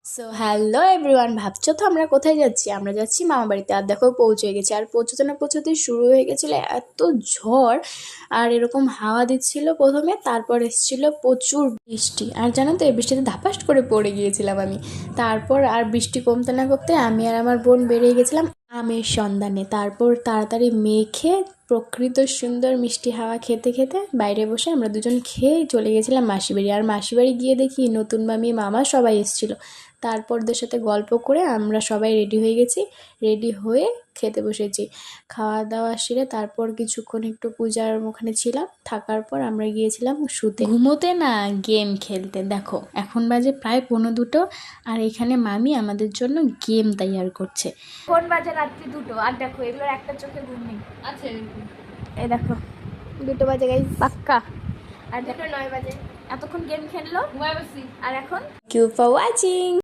So hello everyone, ভাবছো তো আমরা কোথায় যাচ্ছি? আমরা যাচ্ছি মামা বাড়িতে। আর দেখো পৌঁছে গেছি, আর পৌঁছতে না পৌঁছতে শুরু হয়ে গেছিলো এত ঝড় আর এরকম হাওয়া দিচ্ছিল প্রথমে, তারপর এসেছিল প্রচুর বৃষ্টি। আর জানো তো এই বৃষ্টিতে ধাপাস করে পড়ে গিয়েছিলাম আমি। তারপর আর বৃষ্টি কমতে না করতে আমি আর আমার বোন বেরিয়ে গেছিলাম আমের সন্ধানে। তারপর তাড়াতাড়ি মেখে প্রকৃত সুন্দর মিষ্টি হাওয়া খেতে খেতে বাইরে বসে আমরা দুজন খেয়ে চলে গেছিলাম মাসি বাড়ি। আর মাসি বাড়ি গিয়ে দেখি নতুন মামি মামা সবাই এসেছিল। তারপর ওদের সাথে গল্প করে আমরা সবাই রেডি হয়ে গেছি, রেডি হয়ে খেতে বসেছি। খাওয়া দাওয়া সেরে তারপর কিছুক্ষণ একটু পূজার ওখানে ছিলাম, থাকার পর আমরা গিয়েছিলাম শুতে, ঘুমোতে না গেম খেলতে। দেখো এখন বাজে প্রায় 1:45 আর এখানে মামি আমাদের জন্য গেম তৈরি করছে। কোন বাজে রাত্রি 2টো, আর দেখো এগুলোর একটা চোখে ঘুম নেই। আচ্ছা এই দেখো 2টো বাজে গাইস পাক্কা। আর 2টো 9 বাজে। এতক্ষণ গেম খেললো, আর এখন থ্যাংক ইউ ফর ওয়াচিং।